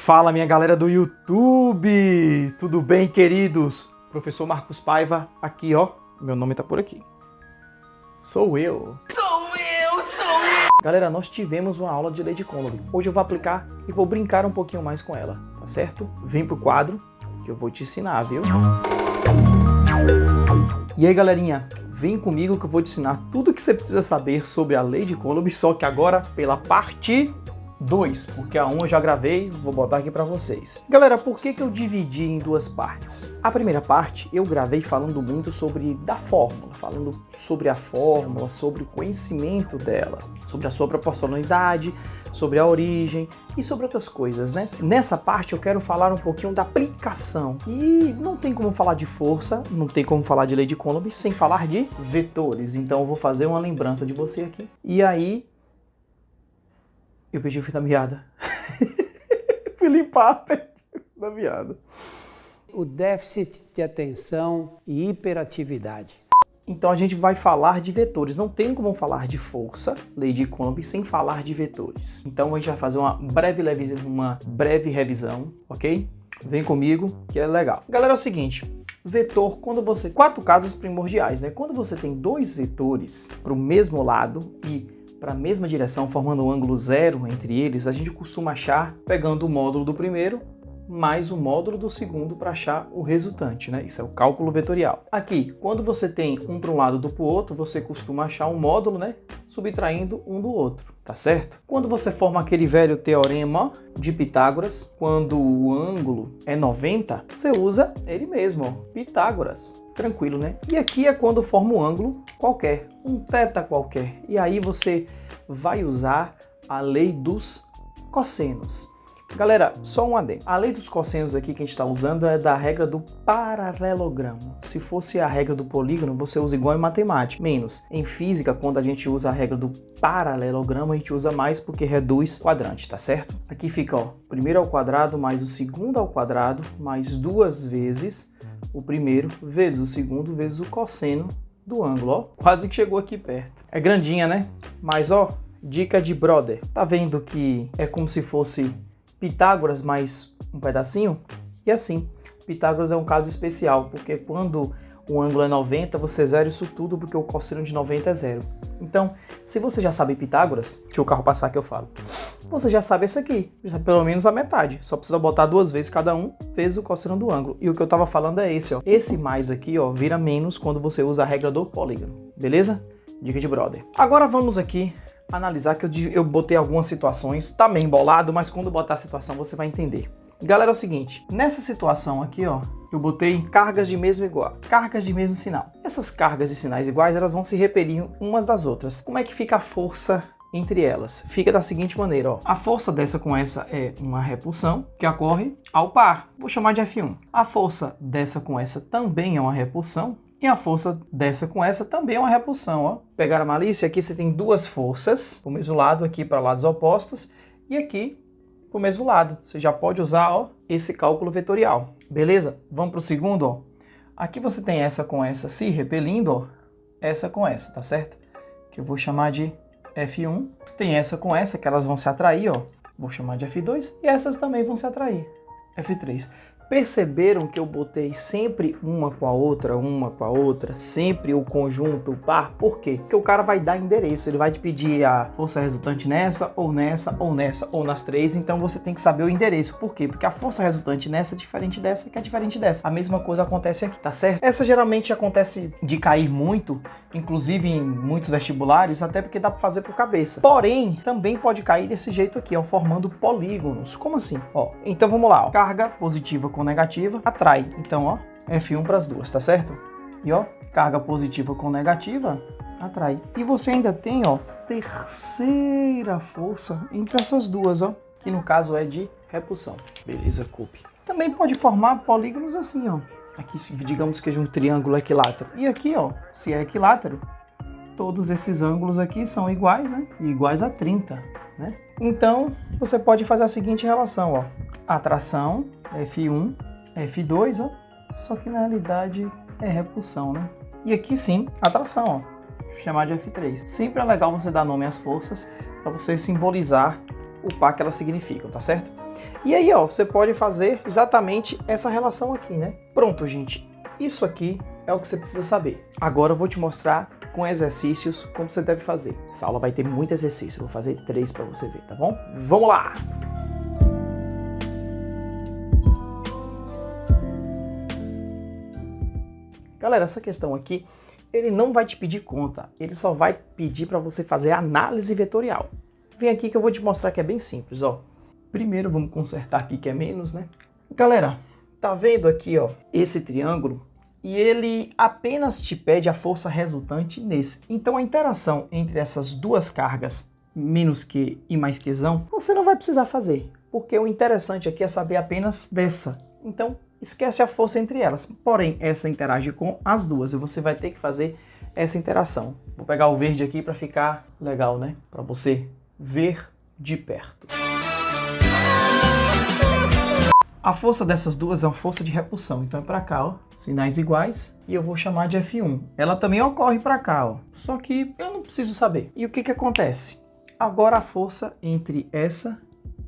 Fala, minha galera do YouTube! Tudo bem, queridos? Professor Marcos Paiva aqui, ó. Meu nome tá por aqui. Sou eu! Galera, nós tivemos uma aula de lei de Coulomb. Hoje eu vou aplicar e vou brincar um pouquinho mais com ela, tá certo? Vem pro quadro que eu vou te ensinar, viu? E aí, galerinha, vem comigo que eu vou te ensinar tudo o que você precisa saber sobre a lei de Coulomb, só que agora pela parte 2, porque a 1 eu já gravei, vou botar aqui pra vocês. Galera, por que eu dividi em duas partes? A primeira parte eu gravei falando muito sobre a fórmula, sobre o conhecimento dela, sobre a sua proporcionalidade, sobre a origem e sobre outras coisas, né? Nessa parte eu quero falar um pouquinho da aplicação. E não tem como falar de força, não tem como falar de lei de Coulomb sem falar de vetores. Então eu vou fazer uma lembrança de você aqui. E aí eu perdi o fio da meada. Fui limpar, perdi o fio da meada. O déficit de atenção e hiperatividade. Então a gente vai falar de vetores. Não tem como falar de força, lei de Coulomb, sem falar de vetores. Então a gente vai fazer uma breve revisão, ok? Vem comigo, que é legal. Galera, é o seguinte. Vetor, quatro casos primordiais, né? Quando você tem dois vetores para o mesmo lado e para a mesma direção, formando um ângulo zero entre eles, a gente costuma achar pegando o módulo do primeiro mais o módulo do segundo para achar o resultante, né? Isso é o cálculo vetorial. Aqui, quando você tem um para um lado do para o outro, você costuma achar um módulo, né? Subtraindo um do outro, tá certo? Quando você forma aquele velho teorema de Pitágoras, quando o ângulo é 90, você usa ele mesmo, ó, Pitágoras. Tranquilo, né? E aqui é quando forma um ângulo qualquer, um θ qualquer. E aí você vai usar a lei dos cossenos. Galera, só um adendo. A lei dos cossenos aqui que a gente está usando é da regra do paralelogramo. Se fosse a regra do polígono, você usa igual em matemática. Menos. Em física, quando a gente usa a regra do paralelogramo, a gente usa mais porque reduz quadrante, tá certo? Aqui fica, ó, primeiro ao quadrado mais o segundo ao quadrado mais duas vezes o primeiro vezes o segundo vezes o cosseno do ângulo, ó. Quase que chegou aqui perto. É grandinha, né? Mas, ó, dica de brother. Tá vendo que é como se fosse Pitágoras mais um pedacinho? E assim, Pitágoras é um caso especial, porque quando o ângulo é 90, você zera isso tudo, porque o cosseno de 90 é zero. Então, se você já sabe Pitágoras, deixa o carro passar que eu falo, você já sabe isso aqui, já pelo menos a metade. Só precisa botar duas vezes cada um, vezes o cosseno do ângulo. E o que eu tava falando é esse, ó. Esse mais aqui, ó, vira menos quando você usa a regra do polígono. Beleza? Dica de brother. Agora vamos aqui analisar que eu botei algumas situações, tá meio embolado, mas quando botar a situação você vai entender. Galera, é o seguinte, nessa situação aqui, ó, eu botei cargas de mesmo sinal. Essas cargas de sinais iguais, elas vão se repelir umas das outras. Como é que fica a força entre elas? Fica da seguinte maneira, ó. A força dessa com essa é uma repulsão que ocorre ao par. Vou chamar de F1. A força dessa com essa também é uma repulsão. E a força dessa com essa também é uma repulsão, ó. Pegar a malícia, aqui você tem duas forças, do mesmo lado, aqui para lados opostos, e aqui para o mesmo lado. Você já pode usar, ó, esse cálculo vetorial. Beleza? Vamos para o segundo, ó. Aqui você tem essa com essa se repelindo, ó. Essa com essa, tá certo? Que eu vou chamar de F1. Tem essa com essa, que elas vão se atrair, ó. Vou chamar de F2. E essas também vão se atrair. F3. Perceberam que eu botei sempre uma com a outra, sempre o conjunto, o par? Por quê? Porque o cara vai dar endereço, ele vai te pedir a força resultante nessa, ou nessa, ou nessa, ou nas três, então você tem que saber o endereço. Por quê? Porque a força resultante nessa é diferente dessa, que é diferente dessa. A mesma coisa acontece aqui, tá certo? Essa geralmente acontece de cair muito, inclusive em muitos vestibulares, até porque dá pra fazer por cabeça. Porém, também pode cair desse jeito aqui, ó, formando polígonos. Como assim? Ó, então vamos lá, ó. Carga positiva com negativa atrai. Então, ó, F1 para as duas, tá certo? E ó, carga positiva com negativa atrai. E você ainda tem, ó, terceira força entre essas duas, ó, que no caso é de repulsão. Beleza, Coulomb. Também pode formar polígonos assim, ó. Aqui, digamos que é um triângulo equilátero. E aqui, ó, se é equilátero, todos esses ângulos aqui são iguais, né? E iguais a 30, né? Então, você pode fazer a seguinte relação, ó. Atração, F1, F2, ó. Só que na realidade é repulsão, né? E aqui sim, atração, ó. Vou chamar de F3. Sempre é legal você dar nome às forças para você simbolizar o par que elas significam, tá certo? E aí, ó, você pode fazer exatamente essa relação aqui, né? Pronto, gente. Isso aqui é o que você precisa saber. Agora eu vou te mostrar com exercícios como você deve fazer. Essa aula vai ter muito exercício, eu vou fazer 3 para você ver, tá bom? Vamos lá! Galera, essa questão aqui, ele não vai te pedir conta, ele só vai pedir para você fazer análise vetorial. Vem aqui que eu vou te mostrar que é bem simples, ó. Primeiro vamos consertar aqui que é menos, né? Galera, tá vendo aqui, ó, esse triângulo? E ele apenas te pede a força resultante nesse. Então a interação entre essas duas cargas, menos Q e mais Qzão, você não vai precisar fazer, porque o interessante aqui é saber apenas dessa. Então esquece a força entre elas. Porém, essa interage com as duas e você vai ter que fazer essa interação. Vou pegar o verde aqui para ficar legal, né? Para você ver de perto. A força dessas duas é uma força de repulsão, então é para cá, ó, sinais iguais, e eu vou chamar de F1. Ela também ocorre para cá, ó, só que eu não preciso saber. E o que acontece? Agora a força entre essa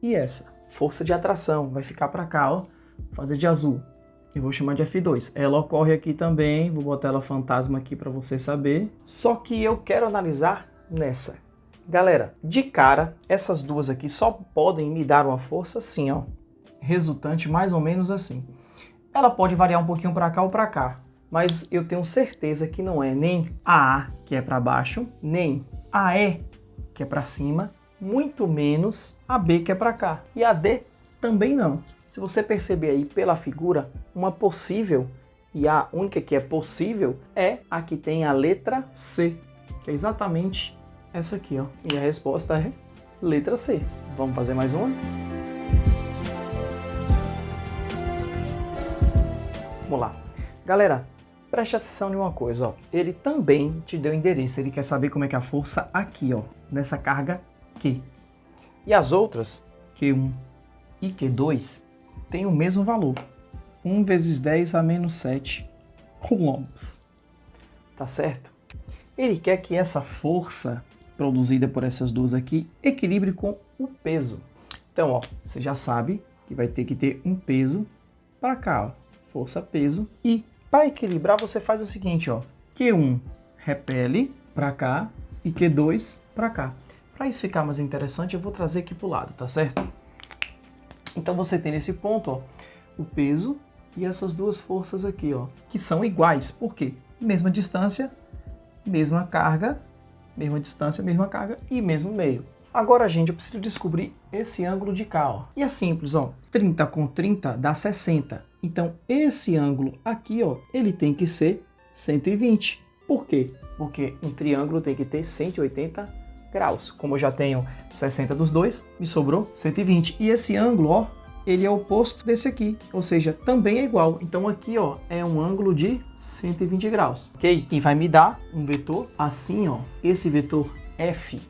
e essa, força de atração, vai ficar para cá, ó, fazer de azul. Eu vou chamar de F2. Ela ocorre aqui também, vou botar ela fantasma aqui para você saber. Só que eu quero analisar nessa. Galera, de cara, essas duas aqui só podem me dar uma força assim, ó. Resultante mais ou menos assim. Ela pode variar um pouquinho para cá ou para cá, mas eu tenho certeza que não é nem a A, que é para baixo, nem a E, que é para cima, muito menos a B, que é para cá. E a D também não. Se você perceber aí pela figura, uma possível, e a única que é possível, é a que tem a letra C, que é exatamente essa aqui, ó. E a resposta é letra C. Vamos fazer mais uma? Vamos lá. Galera, preste atenção em uma coisa, ó. Ele também te deu endereço, ele quer saber como é que é a força aqui, ó, nessa carga Q. E as outras, Q1 e Q2, tem o mesmo valor. 1 vezes 10 a menos 7 coulombs. Tá certo? Ele quer que essa força produzida por essas duas aqui equilibre com o peso. Então, ó, você já sabe que vai ter que ter um peso para cá, ó. Força, peso. E para equilibrar você faz o seguinte, ó. Q1 repele para cá e Q2 para cá. Para isso ficar mais interessante, eu vou trazer aqui para o lado, tá certo? Então você tem nesse ponto, ó, o peso e essas duas forças aqui, ó, que são iguais. Por quê? Mesma distância, mesma carga, mesma distância, mesma carga e mesmo meio. Agora, gente, eu preciso descobrir esse ângulo de cá, ó. E é simples, ó. 30 com 30 dá 60. Então, esse ângulo aqui, ó, ele tem que ser 120. Por quê? Porque um triângulo tem que ter 180 graus. Como eu já tenho 60 dos dois, me sobrou 120. E esse ângulo, ó, ele é o oposto desse aqui. Ou seja, também é igual. Então, aqui, ó, é um ângulo de 120 graus, ok? E vai me dar um vetor assim, ó. Esse vetor F,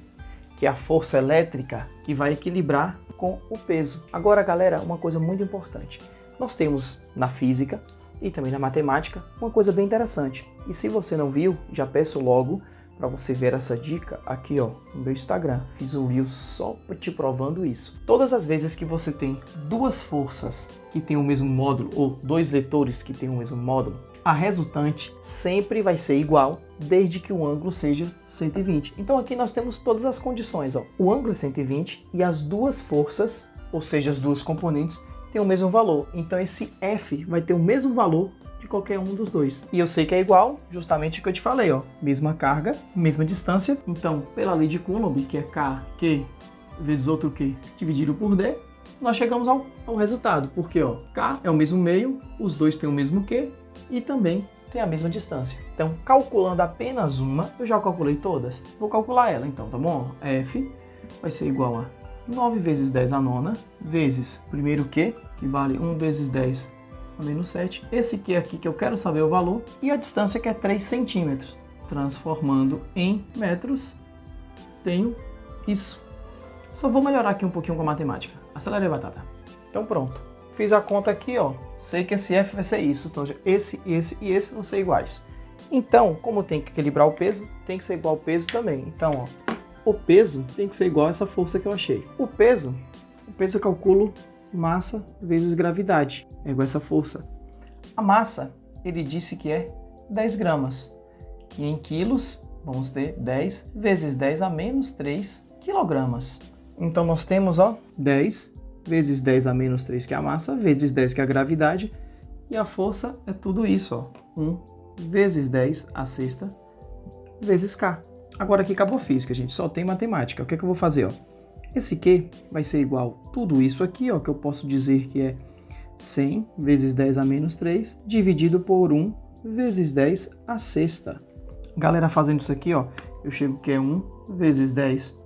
que é a força elétrica que vai equilibrar com o peso. Agora, galera, uma coisa muito importante. Nós temos na física e também na matemática uma coisa bem interessante. E se você não viu, já peço logo para você ver essa dica aqui, ó, no meu Instagram. Fiz um reel só te provando isso. Todas as vezes que você tem duas forças que têm o mesmo módulo ou dois vetores que têm o mesmo módulo, a resultante sempre vai ser igual, desde que o ângulo seja 120. Então aqui nós temos todas as condições, ó. O ângulo é 120 e as duas forças, ou seja, as duas componentes, têm o mesmo valor. Então esse F vai ter o mesmo valor de qualquer um dos dois. E eu sei que é igual, justamente o que eu te falei, ó. Mesma carga, mesma distância. Então, pela lei de Coulomb, que é K, Q vezes outro Q dividido por D, nós chegamos ao resultado. Porque, ó, K é o mesmo meio, os dois têm o mesmo Q e também tem a mesma distância. Então, calculando apenas uma, eu já calculei todas. Vou calcular ela, então, tá bom? F vai ser igual a 9 vezes 10 a nona, vezes o primeiro Q, que vale 1 vezes 10 a menos 7. Esse Q aqui que eu quero saber o valor. E a distância que é 3 centímetros. Transformando em metros, tenho isso. Só vou melhorar aqui um pouquinho com a matemática. Acelera aí, batata. Então pronto. Fiz a conta aqui, ó. Sei que esse F vai ser isso. Então esse e esse vão ser iguais. Então, como tem que equilibrar o peso, tem que ser igual ao peso também. Então, ó, o peso tem que ser igual a essa força que eu achei. O peso eu calculo massa vezes gravidade, é igual a essa força. A massa, ele disse que é 10 gramas, que em quilos vamos ter 10 vezes 10 a menos 3 quilogramas. Então nós temos 10 vezes 10 a menos 3, que é a massa, vezes 10, que é a gravidade, e a força é tudo isso, 1 vezes 10 a sexta vezes K. Agora aqui acabou física, gente, só tem matemática. O que é que eu vou fazer? Esse Q vai ser igual a tudo isso aqui, que eu posso dizer que é 100 vezes 10 a menos 3, dividido por 1 vezes 10 a sexta. Galera, fazendo isso aqui, eu chego que é 1 vezes 10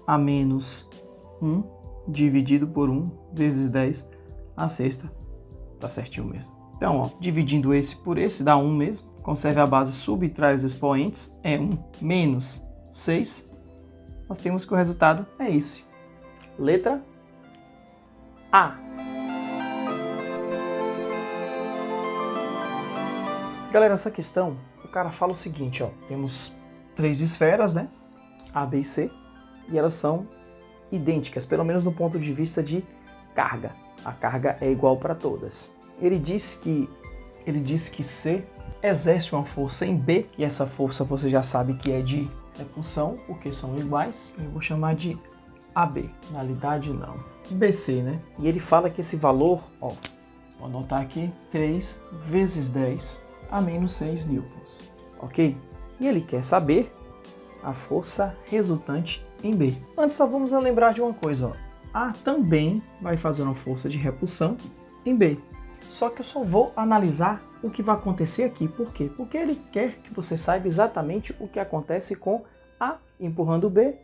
a menos 1, dividido por 1 vezes 10 a sexta. Tá certinho mesmo. Então, dividindo esse por esse, dá 1 mesmo. Conserve a base, subtrai os expoentes, é 1 menos 6. Nós temos que o resultado é esse. Letra A. Galera, essa questão, o cara fala o seguinte, temos 3 esferas, né? A, B e C, e elas são idênticas, pelo menos no ponto de vista de carga. A carga é igual para todas. Ele diz que C exerce uma força em B, e essa força você já sabe que é de repulsão, porque são iguais. Eu vou chamar de AB, finalidade não. BC, né? E ele fala que esse valor, vou anotar aqui, 3 vezes 10 a menos 6 newtons, ok? E ele quer saber a força resultante em B. Antes só vamos lembrar de uma coisa, A também vai fazer uma força de repulsão em B. Só que eu só vou analisar o que vai acontecer aqui. Por quê? Porque ele quer que você saiba exatamente o que acontece com A empurrando B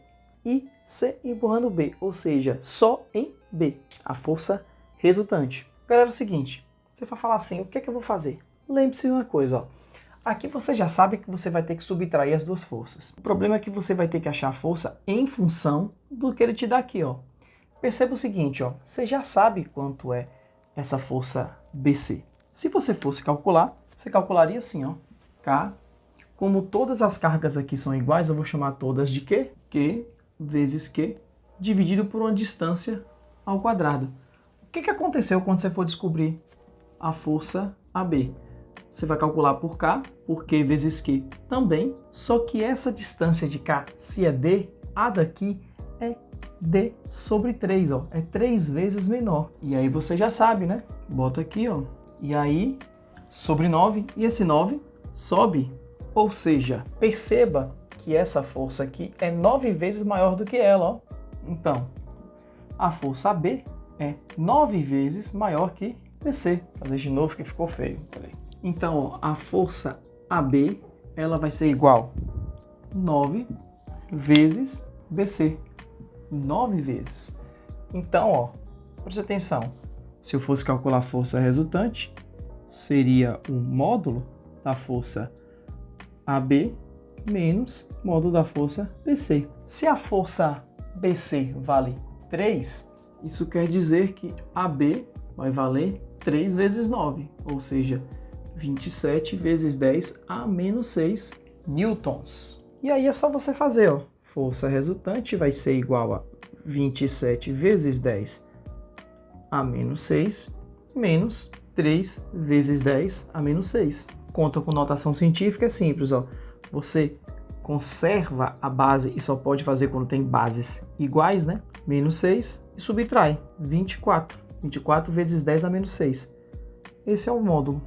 e C empurrando B, ou seja, só em B, a força resultante. Galera, é o seguinte, você vai falar assim, o que é que eu vou fazer? Lembre-se de uma coisa, aqui você já sabe que você vai ter que subtrair as duas forças. O problema é que você vai ter que achar a força em função do que ele te dá aqui, Perceba o seguinte, você já sabe quanto é essa força BC. Se você fosse calcular, você calcularia assim, K. Como todas as cargas aqui são iguais, eu vou chamar todas de Q. Q vezes Q, dividido por uma distância ao quadrado. O que aconteceu quando você for descobrir a força AB? Você vai calcular por K, por Q vezes Q também, só que essa distância de K, se é D, a daqui é D sobre 3, é 3 vezes menor. E aí você já sabe, né? Bota aqui, e aí sobre 9, e esse 9 sobe. Ou seja, perceba que essa força aqui é 9 vezes maior do que ela, Então, a força AB é 9 vezes maior que BC. Vou fazer de novo que ficou feio. Peraí. Então, a força AB, ela vai ser igual a 9 vezes BC. 9 vezes. Então, preste atenção. Se eu fosse calcular a força resultante, seria o módulo da força AB menos módulo da força BC. Se a força BC vale 3, isso quer dizer que AB vai valer 3 vezes 9, ou seja, 27 vezes 10 a menos 6 newtons. E aí é só você fazer, força resultante vai ser igual a 27 vezes 10 a menos 6, menos 3 vezes 10 a menos 6. Conta com notação científica, é simples, Você conserva a base e só pode fazer quando tem bases iguais, né? Menos 6 e subtrai 24. 24 vezes 10 a menos 6. Esse é o módulo.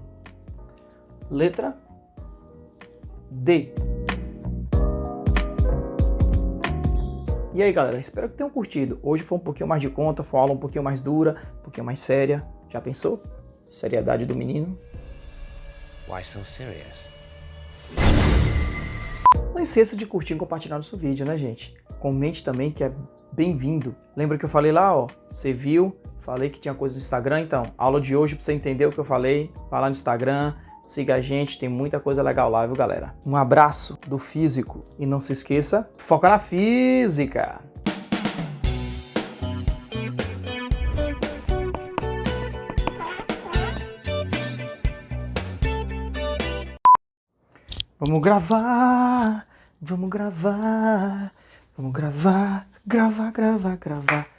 Letra D. E aí, galera, espero que tenham curtido. Hoje foi um pouquinho mais de conta, foi uma aula um pouquinho mais dura, um pouquinho mais séria. Já pensou? Seriedade do menino. Why so serious? Não esqueça de curtir e compartilhar nosso vídeo, né, gente? Comente também que é bem-vindo. Lembra que eu falei lá, você viu? Falei que tinha coisa no Instagram, então, aula de hoje, pra você entender o que eu falei, vai lá no Instagram, siga a gente, tem muita coisa legal lá, viu, galera? Um abraço do físico e não se esqueça, foca na física! Vamos gravar, vamos gravar, Vamos gravar, gravar, gravar, gravar.